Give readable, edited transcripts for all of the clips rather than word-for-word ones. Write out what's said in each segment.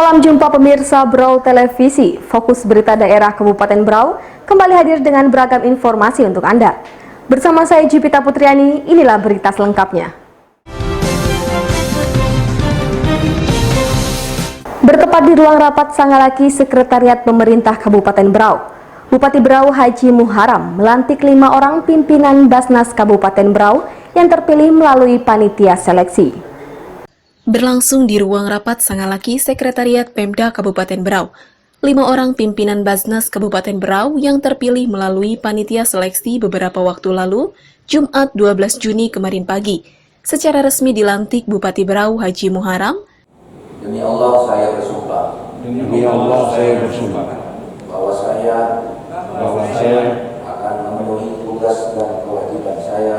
Salam jumpa pemirsa Brau Televisi. Fokus Berita Daerah Kabupaten Brau kembali hadir dengan beragam informasi untuk Anda. Bersama saya Jupita Putriani, inilah berita selengkapnya. Bertepat di ruang rapat Sangalaki Sekretariat Pemerintah Kabupaten Brau, Bupati Brau Haji Muharam melantik 5 orang pimpinan Basnas Kabupaten Brau yang terpilih melalui panitia seleksi. Berlangsung di ruang rapat Sangalaki Sekretariat Pemda Kabupaten Brau, 5 orang pimpinan Basnas Kabupaten Brau yang terpilih melalui panitia seleksi beberapa waktu lalu, Jumat 12 Juni kemarin pagi, secara resmi dilantik Bupati Brau Haji Muharam. Demi Allah saya bersumpah. Demi Allah saya bersumpah bahwa saya akan memenuhi tugas dan kewajiban saya.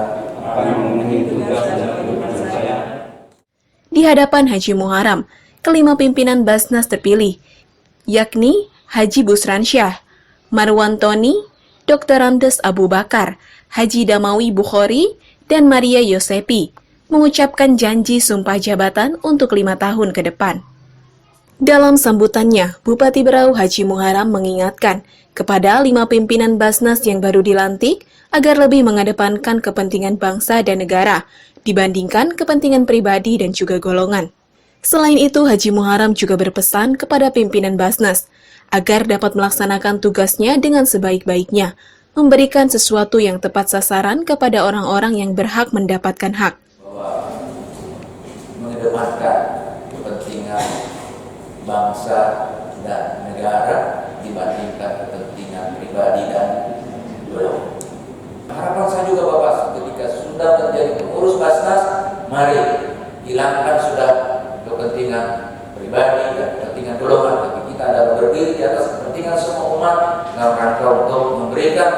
Di hadapan Haji Muharam, kelima pimpinan Basnas terpilih, yakni Haji Busransyah, Marwan Toni, Dr. Ramdes Abu Bakar, Haji Damawi Bukhari, dan Maria Yosepi, mengucapkan janji sumpah jabatan untuk 5 tahun ke depan. Dalam sambutannya, Bupati Brau Haji Muharam mengingatkan kepada 5 pimpinan Basnas yang baru dilantik agar lebih mengedepankan kepentingan bangsa dan negara dibandingkan kepentingan pribadi dan juga golongan. Selain itu, Haji Muharam juga berpesan kepada pimpinan Basnas agar dapat melaksanakan tugasnya dengan sebaik-baiknya, memberikan sesuatu yang tepat sasaran kepada orang-orang yang berhak mendapatkan hak. Mengedepankan kepentingan bangsa dan negara dibandingkan kepentingan pribadi dan golongan. Harapan saya juga Bapak, ketika sudah menjadi pengurus Basnas, mari hilangkan sudah kepentingan pribadi dan kepentingan golongan, tapi kita adalah berdiri di atas kepentingan semua umat dalam rangka untuk memberikan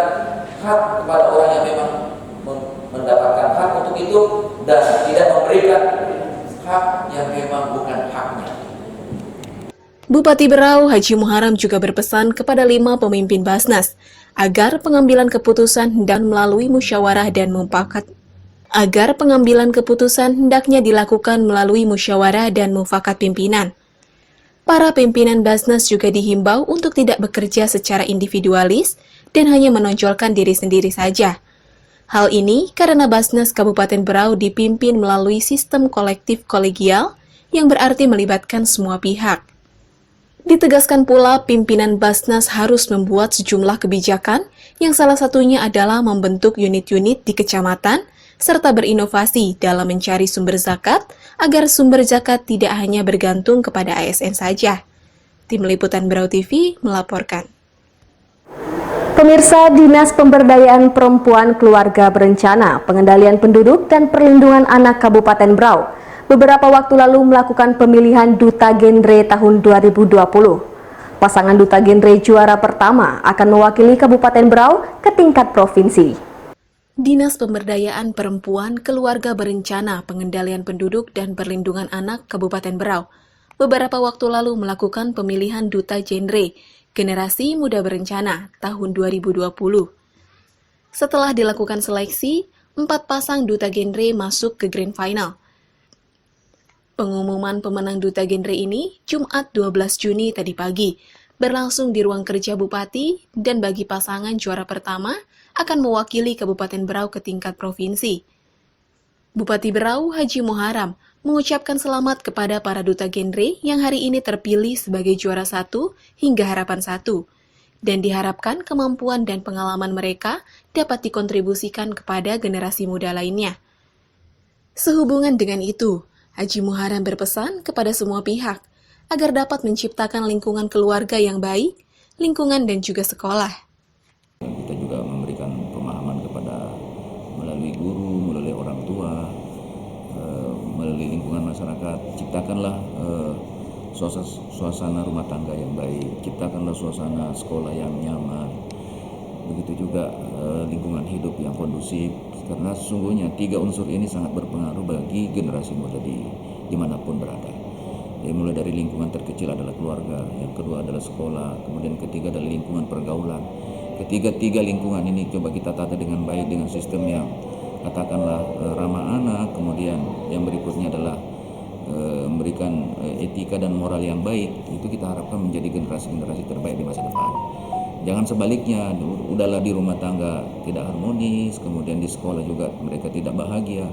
hak kepada orang yang memang mendapatkan hak untuk itu dan tidak memberikan hak yang memang bukan haknya. Bupati Brau Haji Muharam juga berpesan kepada 5 pemimpin Basnas agar pengambilan keputusan hendaknya dilakukan melalui musyawarah dan mufakat pimpinan. Para pimpinan Basnas juga dihimbau untuk tidak bekerja secara individualis dan hanya menonjolkan diri sendiri saja. Hal ini karena Basnas Kabupaten Brau dipimpin melalui sistem kolektif kolegial yang berarti melibatkan semua pihak. Ditegaskan pula, pimpinan Basnas harus membuat sejumlah kebijakan yang salah satunya adalah membentuk unit-unit di kecamatan serta berinovasi dalam mencari sumber zakat agar sumber zakat tidak hanya bergantung kepada ASN saja. Tim Liputan Brau TV melaporkan. Pemirsa, Dinas Pemberdayaan Perempuan Keluarga Berencana, Pengendalian Penduduk dan Perlindungan Anak Kabupaten Brau beberapa waktu lalu melakukan pemilihan Duta Genre tahun 2020. Pasangan Duta Genre juara pertama akan mewakili Kabupaten Brau ke tingkat provinsi. Dinas Pemberdayaan Perempuan Keluarga Berencana, Pengendalian Penduduk dan Perlindungan Anak Kabupaten Brau beberapa waktu lalu melakukan pemilihan Duta Genre Generasi Muda Berencana tahun 2020. Setelah dilakukan seleksi, 4 pasang Duta Genre masuk ke Grand Final. Pengumuman pemenang Duta Genre ini Jumat 12 Juni tadi pagi berlangsung di ruang kerja Bupati, dan bagi pasangan juara pertama akan mewakili Kabupaten Brau ke tingkat provinsi. Bupati Brau Haji Muharam mengucapkan selamat kepada para Duta Genre yang hari ini terpilih sebagai juara 1 hingga harapan 1, dan diharapkan kemampuan dan pengalaman mereka dapat dikontribusikan kepada generasi muda lainnya. Sehubungan dengan itu, Haji Muharam berpesan kepada semua pihak agar dapat menciptakan lingkungan keluarga yang baik, lingkungan dan juga sekolah. Kita juga memberikan pemahaman kepada melalui guru, melalui orang tua, melalui lingkungan masyarakat. Ciptakanlah suasana rumah tangga yang baik, ciptakanlah suasana sekolah yang nyaman. Begitu juga lingkungan hidup yang kondusif, karena sesungguhnya 3 unsur ini sangat berpengaruh bagi generasi muda dimanapun berada. Mulai dari lingkungan terkecil adalah keluarga, yang kedua adalah sekolah, kemudian ketiga adalah lingkungan pergaulan. Ketiga lingkungan ini coba kita tata dengan baik dengan sistem yang katakanlah ramah anak, kemudian yang berikutnya adalah memberikan etika dan moral yang baik, itu kita harapkan menjadi generasi-generasi terbaik di masa depan. Jangan sebaliknya, udahlah di rumah tangga tidak harmonis, kemudian di sekolah juga mereka tidak bahagia,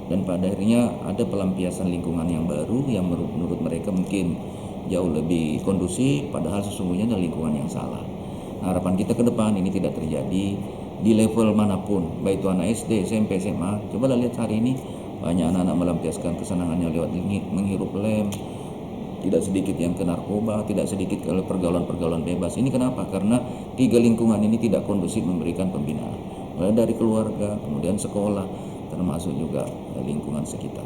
dan pada akhirnya ada pelampiasan lingkungan yang baru yang menurut mereka mungkin jauh lebih kondusif, padahal sesungguhnya ada lingkungan yang salah. Nah, harapan kita ke depan ini tidak terjadi di level manapun, baik itu anak SD, SMP, SMA. Coba lihat hari ini banyak anak-anak melampiaskan kesenangannya lewat menghirup lem, tidak sedikit yang ke narkoba, tidak sedikit kalau pergaulan-pergaulan bebas. Ini kenapa? Karena 3 lingkungan ini tidak kondusif memberikan pembinaan, mulai dari keluarga, kemudian sekolah, termasuk juga lingkungan sekitar.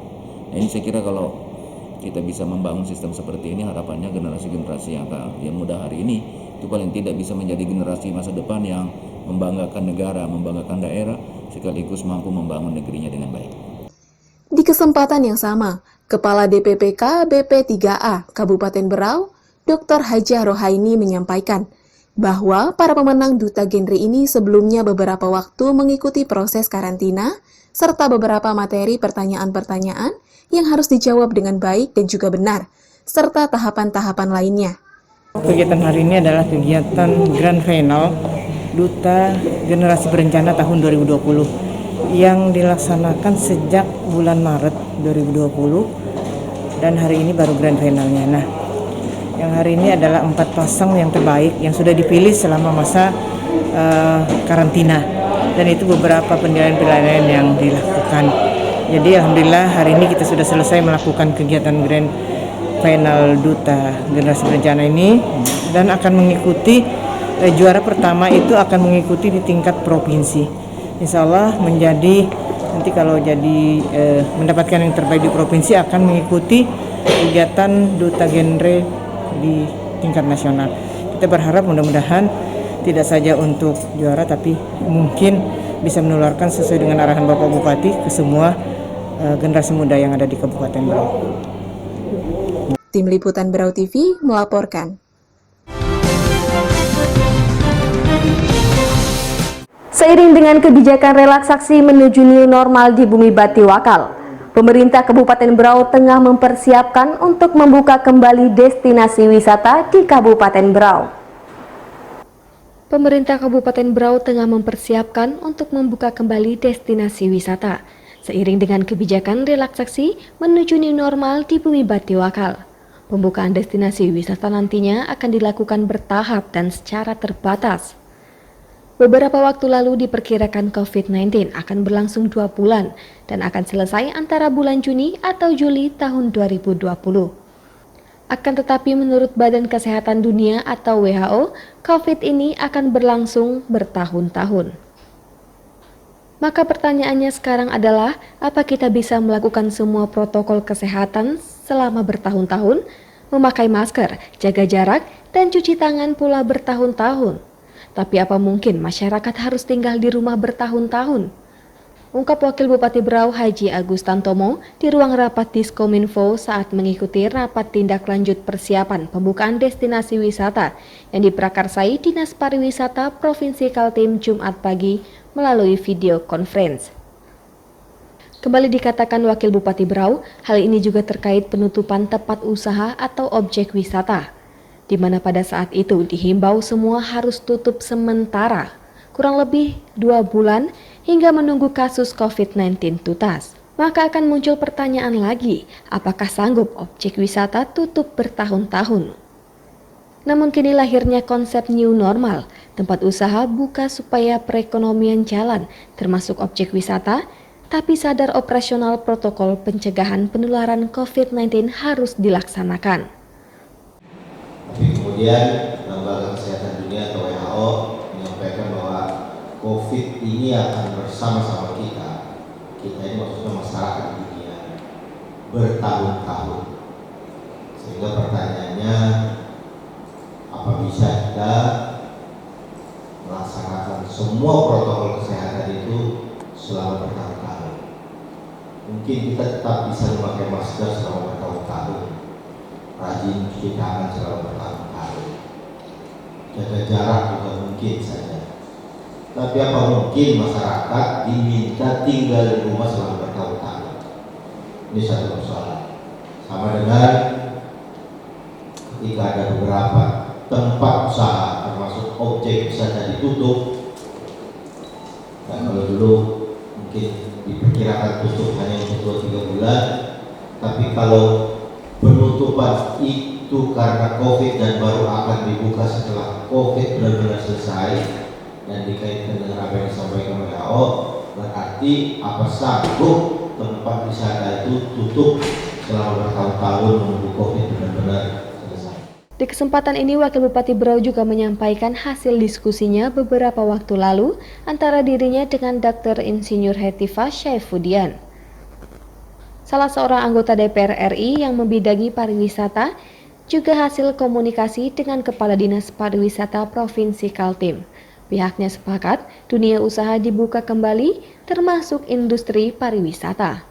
Nah, ini saya kira kalau kita bisa membangun sistem seperti ini, harapannya generasi-generasi yang muda hari ini itu paling tidak bisa menjadi generasi masa depan yang membanggakan negara, membanggakan daerah, sekaligus mampu membangun negerinya dengan baik. Di kesempatan yang sama, Kepala DPPK BP3A Kabupaten Berau, Dr. Hajah Rohaini menyampaikan bahwa para pemenang duta genre ini sebelumnya beberapa waktu mengikuti proses karantina serta beberapa materi pertanyaan-pertanyaan yang harus dijawab dengan baik dan juga benar, serta tahapan-tahapan lainnya. Kegiatan hari ini adalah kegiatan Grand Final Duta Generasi Berencana tahun 2020 yang dilaksanakan sejak bulan Maret 2020 dan hari ini baru Grand Finalnya. Nah, yang hari ini adalah 4 pasang yang terbaik yang sudah dipilih selama masa karantina, dan itu beberapa penilaian-penilaian yang dilakukan. Jadi alhamdulillah hari ini kita sudah selesai melakukan kegiatan Grand Final Duta Generasi Berencana ini, dan akan mengikuti juara pertama itu akan mengikuti di tingkat provinsi. Insya Allah menjadi nanti kalau jadi mendapatkan yang terbaik di provinsi akan mengikuti kegiatan Duta Genre di tingkat nasional. Kita berharap mudah-mudahan tidak saja untuk juara, tapi mungkin bisa menularkan sesuai dengan arahan Bapak Bupati ke semua generasi muda yang ada di Kabupaten Berau. Tim Liputan Berau TV melaporkan. Seiring dengan kebijakan relaksasi menuju new normal di Bumi Batiwakal, pemerintah Kabupaten Berau tengah mempersiapkan untuk membuka kembali destinasi wisata di Kabupaten Berau. Pemerintah Kabupaten Berau tengah mempersiapkan untuk membuka kembali destinasi wisata, seiring dengan kebijakan relaksasi menuju new normal di Bumi Batiwakal. Pembukaan destinasi wisata nantinya akan dilakukan bertahap dan secara terbatas. Beberapa waktu lalu diperkirakan COVID-19 akan berlangsung 2 bulan dan akan selesai antara bulan Juni atau Juli tahun 2020. Akan tetapi menurut Badan Kesehatan Dunia atau WHO, COVID ini akan berlangsung bertahun-tahun. Maka pertanyaannya sekarang adalah, apa kita bisa melakukan semua protokol kesehatan selama bertahun-tahun, memakai masker, jaga jarak, dan cuci tangan pula bertahun-tahun? Tapi apa mungkin masyarakat harus tinggal di rumah bertahun-tahun? Ungkap Wakil Bupati Berau Haji Agus Tantomo di ruang rapat Diskominfo saat mengikuti rapat tindak lanjut persiapan pembukaan destinasi wisata yang diprakarsai Dinas Pariwisata Provinsi Kaltim Jumat pagi melalui video conference. Kembali dikatakan Wakil Bupati Berau, hal ini juga terkait penutupan tempat usaha atau objek wisata, di mana pada saat itu dihimbau semua harus tutup sementara, kurang lebih 2 bulan hingga menunggu kasus COVID-19 tuntas. Maka akan muncul pertanyaan lagi, apakah sanggup objek wisata tutup bertahun-tahun? Namun kini lahirnya konsep new normal, tempat usaha buka supaya perekonomian jalan, termasuk objek wisata, tapi sadar operasional protokol pencegahan penularan COVID-19 harus dilaksanakan. Kemudian Lembaga Kesehatan Dunia atau WHO menyampaikan bahwa COVID ini akan bersama-sama kita ini maksudnya masyarakat dunia bertahun-tahun. Sehingga pertanyaannya, apa bisa kita melaksanakan semua protokol kesehatan itu selama bertahun-tahun? Mungkin kita tetap bisa memakai masker selama bertahun-tahun, rajin cuci tangan selama bertahun-tahun, jaga jarak juga mungkin saja. Tapi apa mungkin masyarakat diminta tinggal di rumah selama bertahun-tahun? Ini satu persoalan. Sama dengan ketika ada beberapa tempat usaha termasuk objek wisata ditutup. Dan kalau dulu mungkin diperkirakan tutup hanya untuk 2-3 bulan, tapi kalau penutupan itu karena COVID dan baru akan dibuka setelah COVID benar-benar selesai dan dikaitkan dengan apa yang disampaikan WHO, berarti apa sanggup tempat wisata itu tutup selama bertahun-tahun menunggu COVID benar-benar selesai. Di kesempatan ini, Wakil Bupati Berau juga menyampaikan hasil diskusinya beberapa waktu lalu antara dirinya dengan Dr. Insinyur Hetifah Syaifuddin, salah seorang anggota DPR RI yang membidangi pariwisata, juga hasil komunikasi dengan Kepala Dinas Pariwisata Provinsi Kaltim. Pihaknya sepakat dunia usaha dibuka kembali, termasuk industri pariwisata.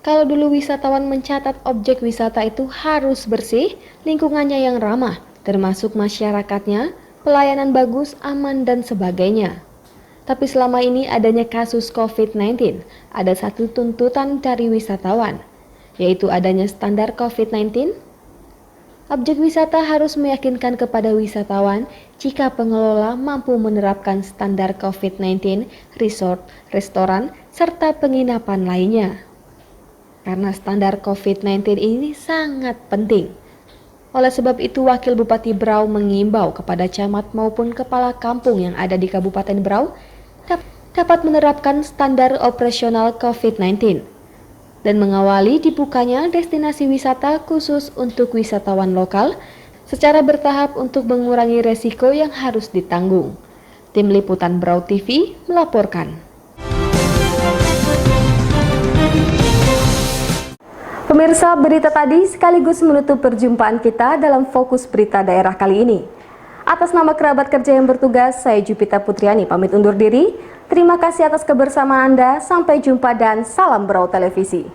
Kalau dulu wisatawan mencatat objek wisata itu harus bersih, lingkungannya yang ramah, termasuk masyarakatnya, pelayanan bagus, aman, dan sebagainya. Tapi selama ini adanya kasus COVID-19, ada satu tuntutan dari wisatawan, yaitu adanya standar COVID-19. Objek wisata harus meyakinkan kepada wisatawan jika pengelola mampu menerapkan standar COVID-19, resort, restoran, serta penginapan lainnya. Karena standar COVID-19 ini sangat penting. Oleh sebab itu, Wakil Bupati Berau mengimbau kepada camat maupun kepala kampung yang ada di Kabupaten Berau dapat menerapkan standar operasional COVID-19 dan mengawali dibukanya destinasi wisata khusus untuk wisatawan lokal secara bertahap untuk mengurangi resiko yang harus ditanggung. Tim Liputan Berau TV melaporkan. Pemirsa, berita tadi sekaligus menutup perjumpaan kita dalam Fokus Berita Daerah kali ini. Atas nama kerabat kerja yang bertugas, saya Jupita Putriani pamit undur diri. Terima kasih atas kebersamaan Anda, sampai jumpa dan salam Berau Televisi.